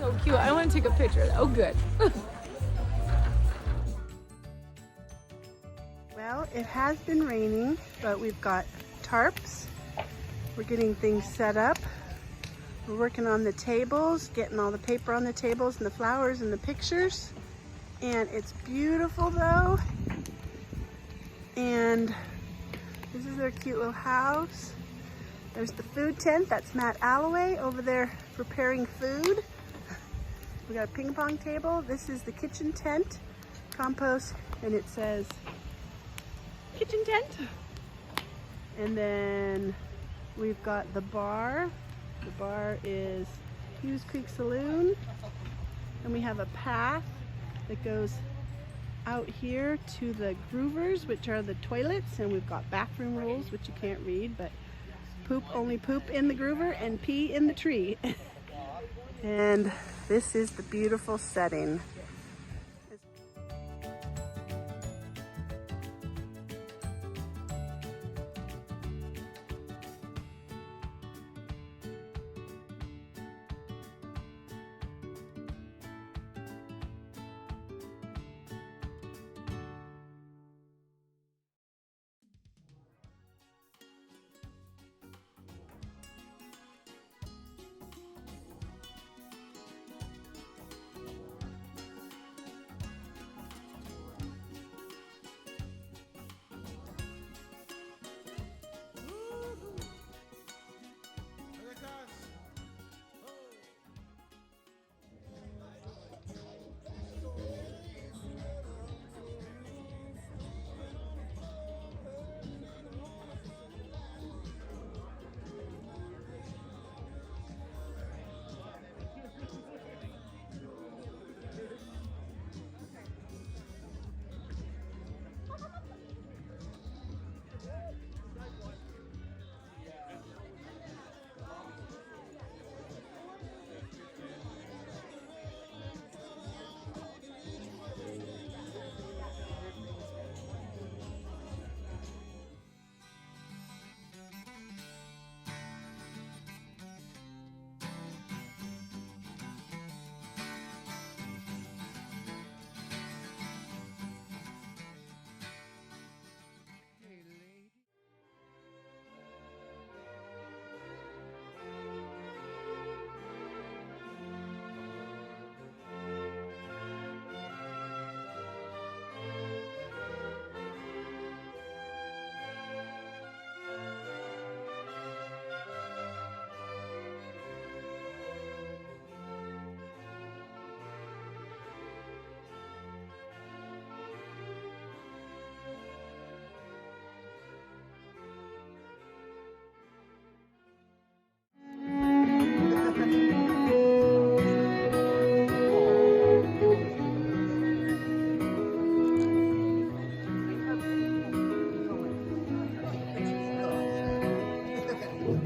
So cute. I want to take a picture. Oh, good. Well, it has been raining, but we've got tarps. We're getting things set up. We're working on the tables, getting all the paper on the tables and the flowers and the pictures. And it's beautiful though. And this is their cute little house. There's the food tent. That's Matt Alloway over there preparing food. We got a ping pong table. This is the kitchen tent, compost, and it says kitchen tent. And then we've got the bar. The bar is Hughes Creek Saloon. And we have a path that goes out here to the Groovers, which are the toilets. And we've got bathroom rules, which you can't read, but only poop in the Groover and pee in the tree. And this is the beautiful setting.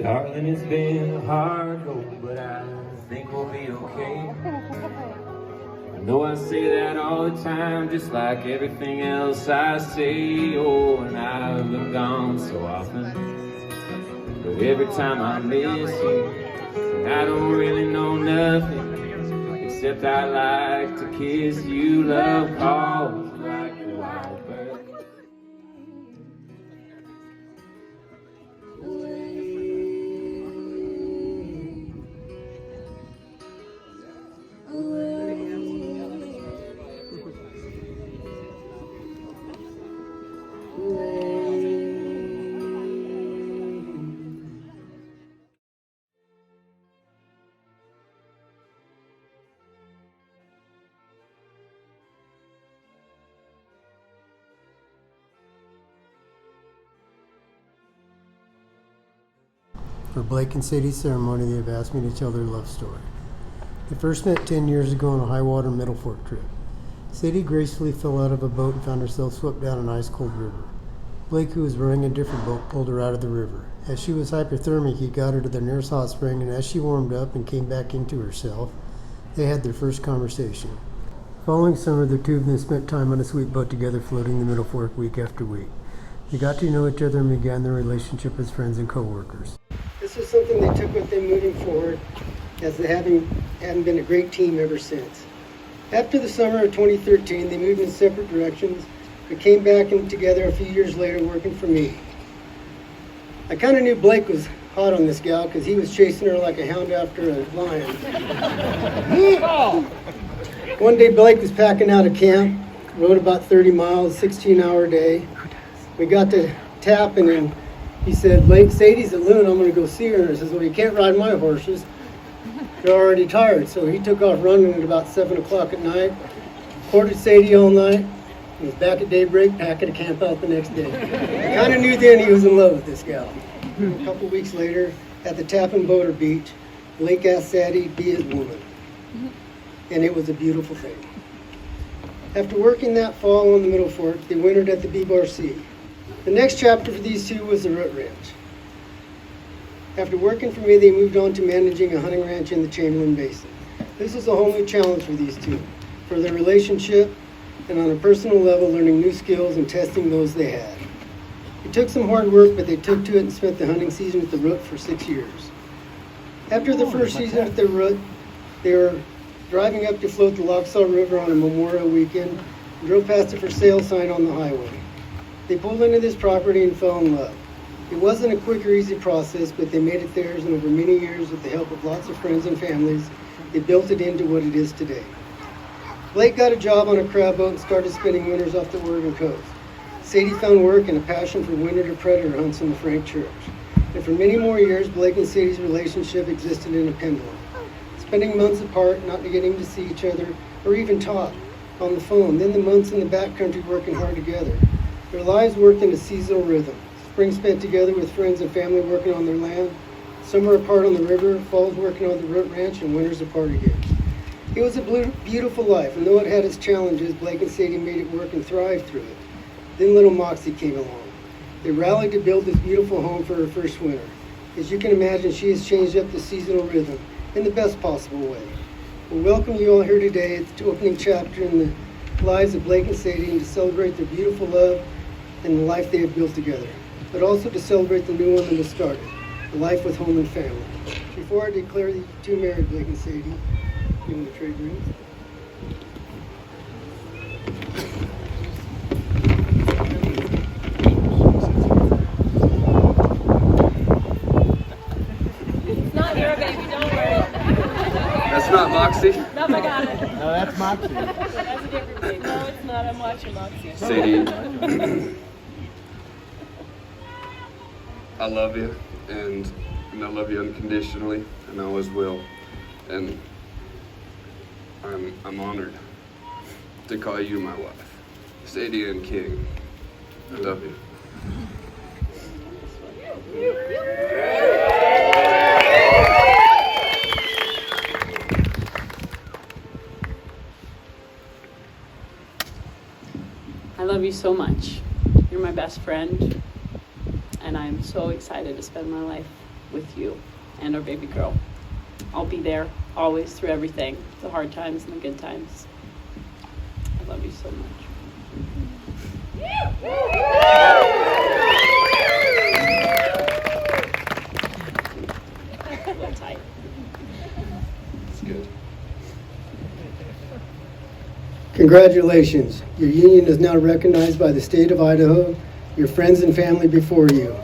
Darling, it's been a hard road, but I think we'll be okay. I know I say that all the time, just like everything else I say. Oh, and I've been gone so often, but every time I miss you, I don't really know nothing, except I like to kiss you. Love calls like a wild bird. For Blake and Sadie's ceremony, they have asked me to tell their love story. They first met 10 years ago on a high water Middle Fork trip. Sadie gracefully fell out of a boat and found herself swept down an ice-cold river. Blake, who was rowing a different boat, pulled her out of the river. As she was hypothermic, he got her to the nearest hot spring, and as she warmed up and came back into herself, they had their first conversation. Following summer, the two of them spent time on a sweet boat together, floating the Middle Fork week after week. They got to know each other and began their relationship as friends and co-workers. This is something they took with them moving forward, as having hadn't been a great team ever since. After the summer of 2013, they moved in separate directions, but came back in together a few years later working for me. I kind of knew Blake was hot on this gal because he was chasing her like a hound after a lion. One day Blake was packing out of camp, rode about 30 miles, 16-hour day. We got to tapping and he said, Blake, Sadie's at Loon, I'm going to go see her. And I says, well, you can't ride my horses. They're already tired. So he took off running at about 7 o'clock at night, courted Sadie all night, and was back at daybreak, packing to camp out the next day. I kind of knew then he was in love with this gal. A couple weeks later, at the Tappan Boater Beach, Blake asked Sadie to be his woman. And it was a beautiful thing. After working that fall on the Middle Fork, they wintered at the B-Bar-C. The next chapter for these two was the Root Ranch. After working for me, they moved on to managing a hunting ranch in the Chamberlain Basin. This was a whole new challenge for these two, for their relationship, and on a personal level, learning new skills and testing those they had. It took some hard work, but they took to it and spent the hunting season with the Root for 6 years. After the first season with the Root, they were driving up to float the Lochsaw River on a Memorial weekend and drove past a for sale sign on the highway. They pulled into this property and fell in love. It wasn't a quick or easy process, but they made it theirs, and over many years, with the help of lots of friends and families, they built it into what it is today. Blake got a job on a crab boat and started spending winters off the Oregon coast. Sadie found work and a passion for winter predator hunts in the Frank Church. And for many more years, Blake and Sadie's relationship existed in a pendulum, spending months apart, not getting to see each other or even talk on the phone, then the months in the backcountry working hard together. Their lives worked in a seasonal rhythm. Spring spent together with friends and family working on their land, summer apart on the river, falls working on the Root Ranch, and winters apart again. It was a beautiful life, and though it had its challenges, Blake and Sadie made it work and thrived through it. Then little Moxie came along. They rallied to build this beautiful home for her first winter. As you can imagine, she has changed up the seasonal rhythm in the best possible way. We'll welcome you all here today at the opening chapter in the lives of Blake and Sadie, and to celebrate their beautiful love and the life they have built together, but also to celebrate the new one that has started, a life with home and family. Before I declare the two married, Blake and Sadie, you want to trade rooms? It's not your baby, don't worry. That's not Moxie. No, I got it. No, that's Moxie. That's a different baby. No, it's not. I'm watching Moxie. Sadie, I love you, and I love you unconditionally, and I always will. And I'm honored to call you my wife, Sadie Ann King. I love you. I love you so much. You're my best friend, and I'm so excited to spend my life with you and our baby girl. I'll be there always through everything, the hard times and the good times. I love you so much. A little tight. It's good. Congratulations. Your union is now recognized by the state of Idaho, your friends and family before you.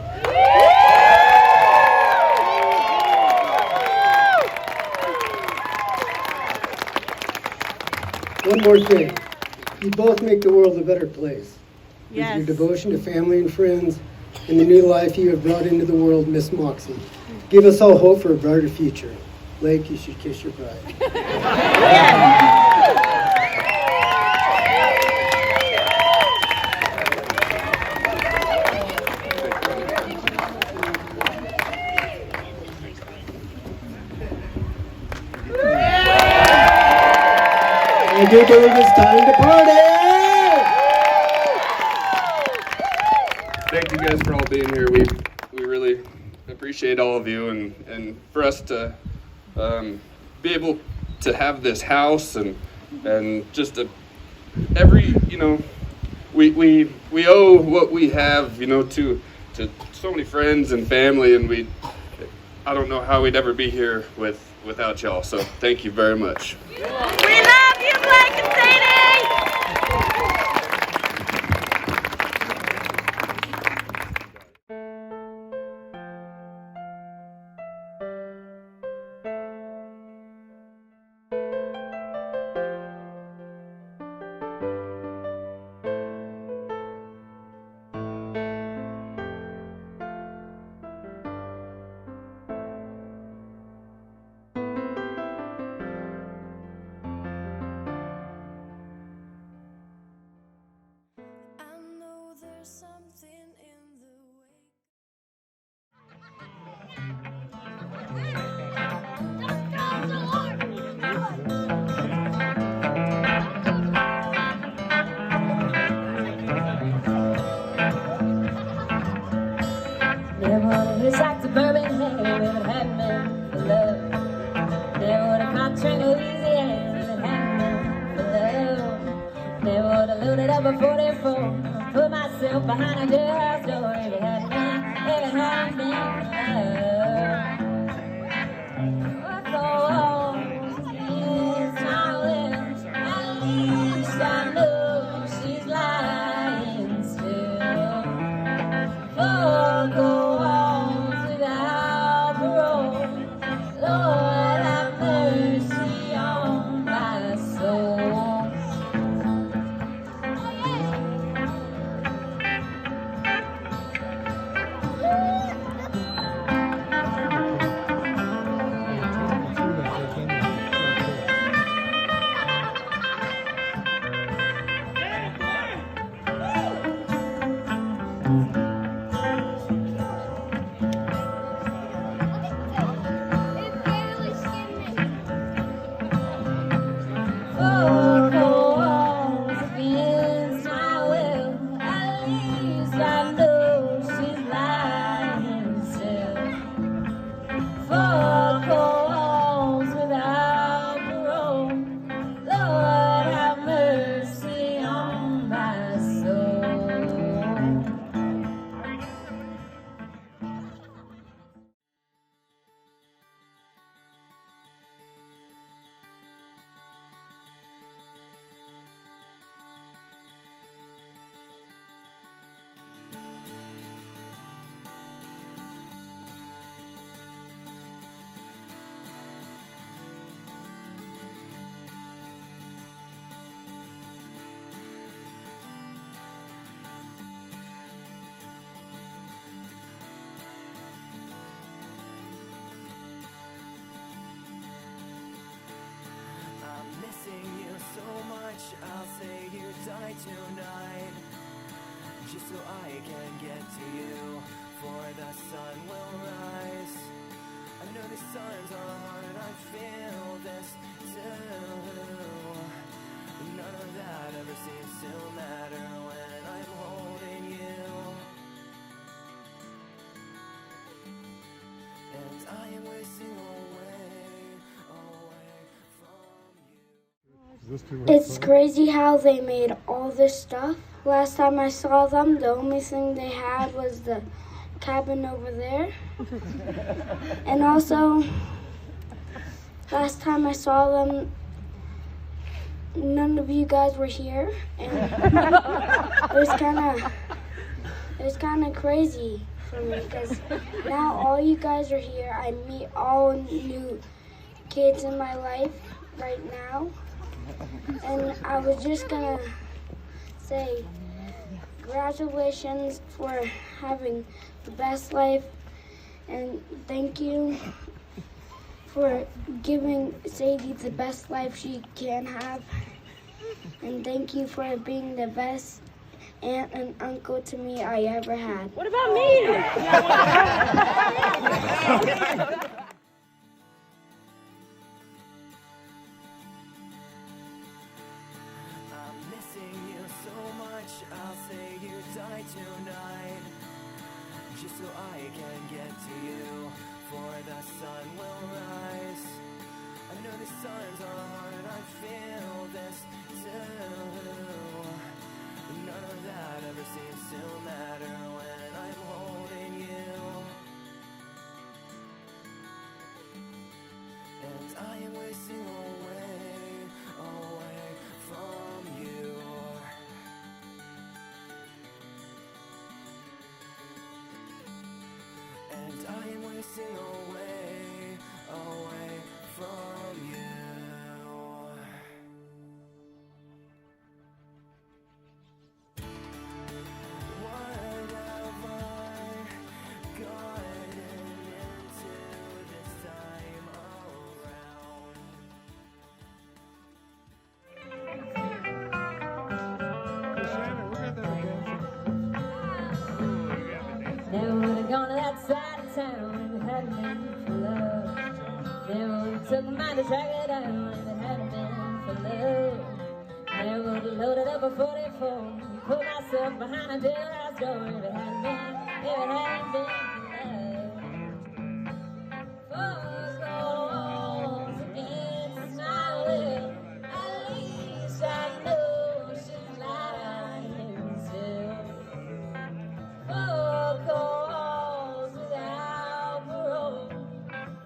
One more thing. You both make the world a better place. Yes. With your devotion to family and friends and the new life you have brought into the world, Miss Moxie. Give us all hope for a brighter future. Blake, you should kiss your bride. I do believe it's time to party! Thank you guys for all being here. We really appreciate all of you, and for us to be able to have this house and just every, you know, we owe what we have, you know, to so many friends and family, and I don't know how we'd ever be here without y'all. So thank you very much. We love you, Blake and Sadie! It's like suburban hair if it hadn't been for love. Never would have caught train Louisiana if it hadn't been for love. Never would have loaded up a 44, put myself behind a girl's door if it hadn't been for love. Oh, it's my will. At least I know she's lying still. Oh, go on without parole. Lord, have mercy on my soul. I'll say you die tonight, just so I can get to you, for the sun will rise. I know these times are hard, I feel this too. None of that ever seems to matter when I'm holding you, and I am wasting away from you. It's crazy how they made all this stuff. Last time I saw them, the only thing they had was the cabin over there. And also, last time I saw them, none of you guys were here. And it was kind of crazy for me because now all you guys are here. I meet all new kids in my life right now. And I was just gonna say congratulations for having the best life, and thank you for giving Sadie the best life she can have, and thank you for being the best aunt and uncle to me I ever had. What about me? I'll say you die tonight, just so I can get to you, for the sun will rise. I know these times are hard, I feel this too. None of that ever seems to matter when I'm holding you, and chasing away, away from you. What have I gotten into this time around? Never would have gone to that side of town if it hadn't been for love. Never would have took mine to track it down if it hadn't been for love. Never would have loaded up a 44 and put myself behind a jailhouse door if it hadn't been for love. Four walls against my will, at least I know she's lying still. Four calls without parole.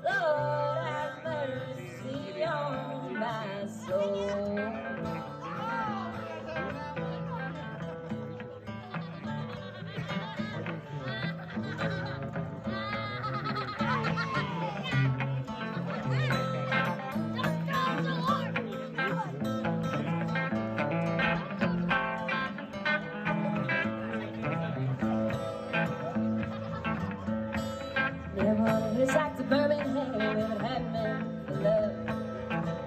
Lord have mercy on my soul. Never would have hitchhiked to Birmingham if it hadn't been for love.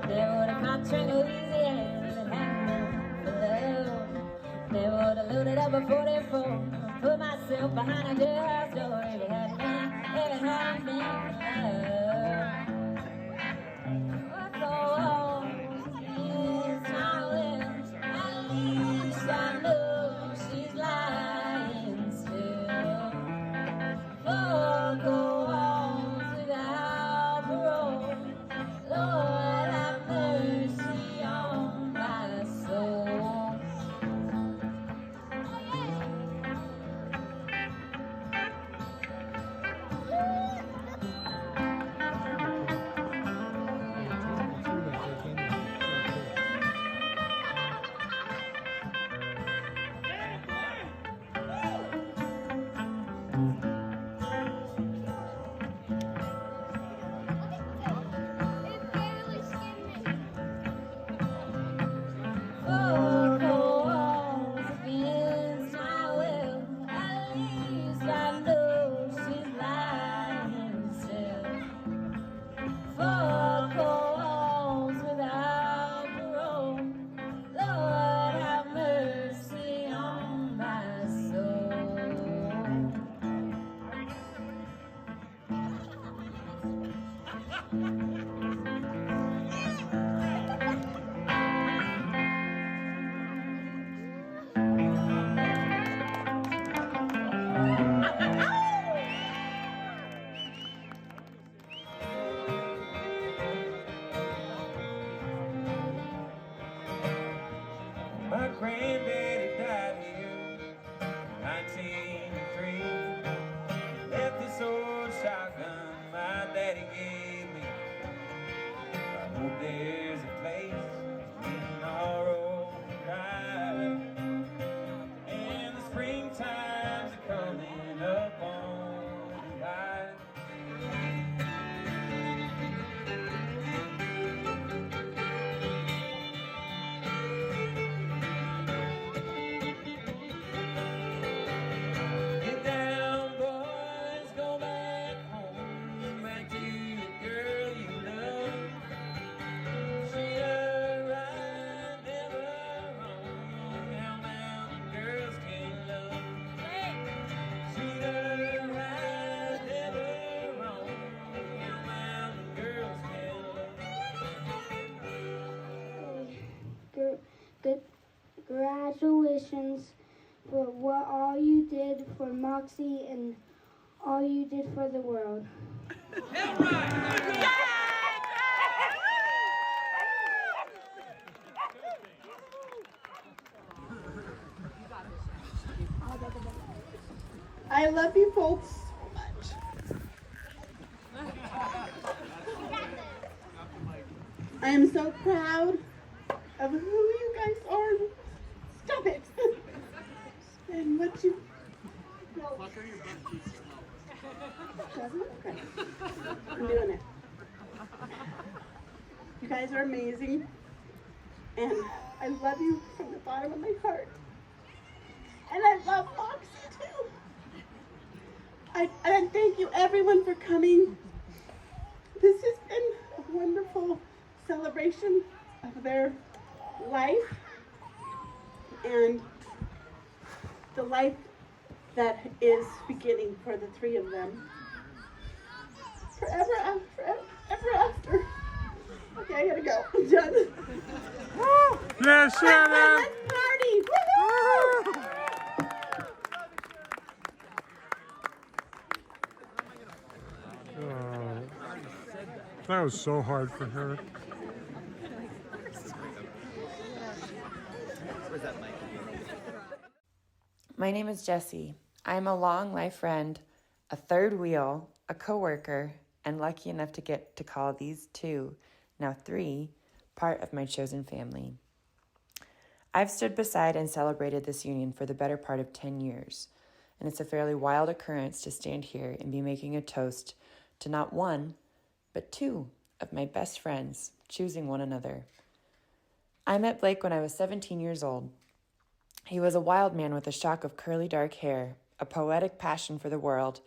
Never would have caught a train to Louisiana if it hadn't been for love. Never would have loaded up a 44 and put myself behind a jailhouse door if it hadn't been for love. What the walls against my will, at least I know she's lying still. For walls without parole, Lord have mercy on my soul. My granddaddy died here in 1903. Left this old shotgun my daddy gave me. I hope there's a place in our old drive. And the springtime's are coming up on the line. Get down, boys, go back home, back to the girl you love. She done right, never wrong, how mountain girls can love. She done right, never wrong, how mountain girls can love. Good, congratulations for what all you did for Moxie and all you did for the world. I love you both so much. I am so proud of who you guys are. Stop it. And what you... Doesn't? Okay. I'm doing it. You guys are amazing. And I love you from the bottom of my heart. And I love Foxy too. And thank you everyone for coming. This has been a wonderful celebration of their life and the life that is beginning for the three of them. Forever after. Okay, I gotta go. I'm done. Yeah, Shannon! Let's party! Woo-hoo! That was so hard for her. My name is Jessie. I'm a long life friend, a third wheel, a coworker, and lucky enough to get to call these two, now three, part of my chosen family. I've stood beside and celebrated this union for the better part of 10 years, and it's a fairly wild occurrence to stand here and be making a toast to not one, but two of my best friends choosing one another. I met Blake when I was 17 years old. He was a wild man with a shock of curly dark hair, a poetic passion for the world,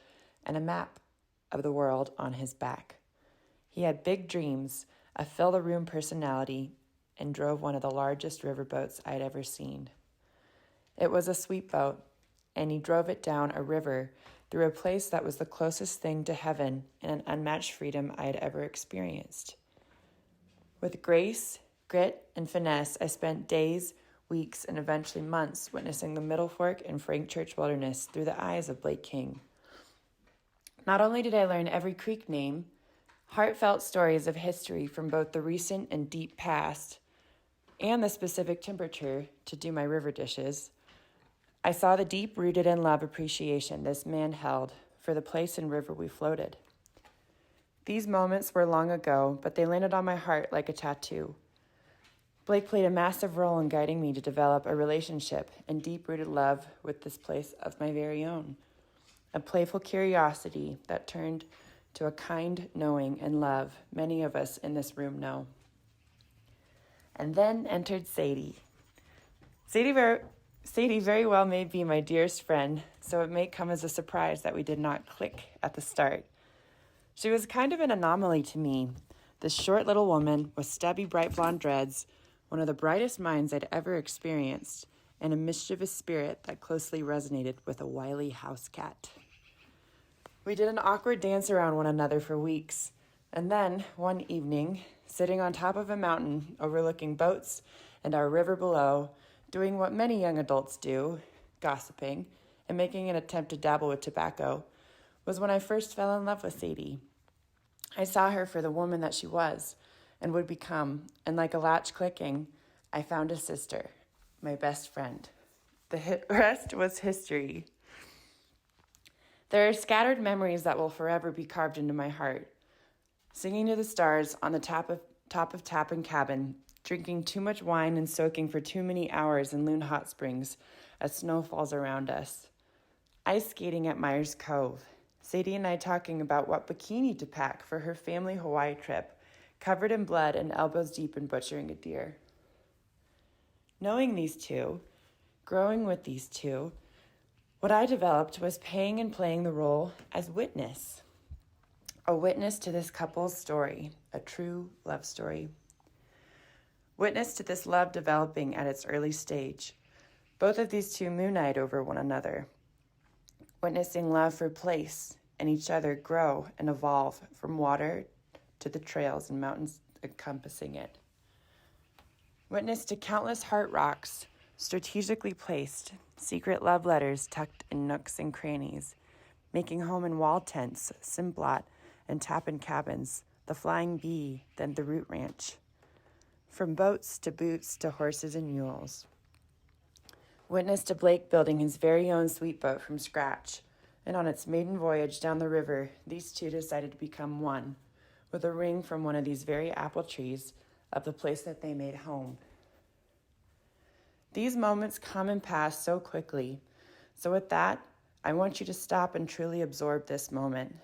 and a map of the world on his back. He had big dreams, a fill-the-room personality, and drove one of the largest riverboats I'd ever seen. It was a sweet boat, and he drove it down a river through a place that was the closest thing to heaven and an unmatched freedom I had ever experienced. With grace, grit, and finesse, I spent days, weeks, and eventually months witnessing the Middle Fork and Frank Church wilderness through the eyes of Blake King. Not only did I learn every creek name, heartfelt stories of history from both the recent and deep past, and the specific temperature to do my river dishes, I saw the deep-rooted and love appreciation this man held for the place and river we floated. These moments were long ago, but they landed on my heart like a tattoo. Blake played a massive role in guiding me to develop a relationship and deep-rooted love with this place of my very own, a playful curiosity that turned to a kind knowing and love many of us in this room know. And then entered Sadie. Sadie very well may be my dearest friend, so it may come as a surprise that we did not click at the start. She was kind of an anomaly to me, this short little woman with stubby bright blonde dreads, one of the brightest minds I'd ever experienced, and a mischievous spirit that closely resonated with a wily house cat. We did an awkward dance around one another for weeks, and then, one evening, sitting on top of a mountain overlooking boats and our river below, doing what many young adults do, gossiping, and making an attempt to dabble with tobacco, was when I first fell in love with Sadie. I saw her for the woman that she was and would become, and like a latch clicking, I found a sister, my best friend. The rest was history. There are scattered memories that will forever be carved into my heart. Singing to the stars on the top of Tappan Cabin, drinking too much wine and soaking for too many hours in Loon Hot Springs as snow falls around us. Ice skating at Myers Cove. Sadie and I talking about what bikini to pack for her family Hawaii trip, covered in blood and elbows deep in butchering a deer. Knowing these two, growing with these two, what I developed was paying and playing the role as witness. A witness to this couple's story, a true love story. Witness to this love developing at its early stage. Both of these two moon-eyed over one another. Witnessing love for place and each other grow and evolve from water to the trails and mountains encompassing it. Witness to countless heart rocks, strategically placed, secret love letters tucked in nooks and crannies, making home in wall tents, Simplot, and Tappan cabins, the Flying Bee, then the Root Ranch. From boats to boots to horses and mules. Witness to Blake building his very own sweet boat from scratch, and on its maiden voyage down the river, these two decided to become one, with a ring from one of these very apple trees of the place that they made home. These moments come and pass so quickly, so with that, I want you to stop and truly absorb this moment.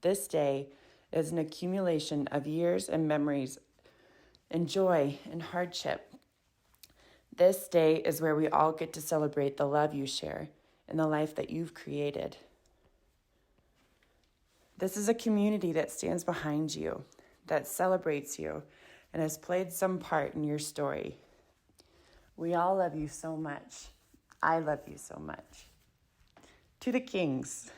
This day is an accumulation of years and memories and joy and hardship. This day is where we all get to celebrate the love you share and the life that you've created. This is a community that stands behind you, that celebrates you, and has played some part in your story. We all love you so much. I love you so much. To the Kings.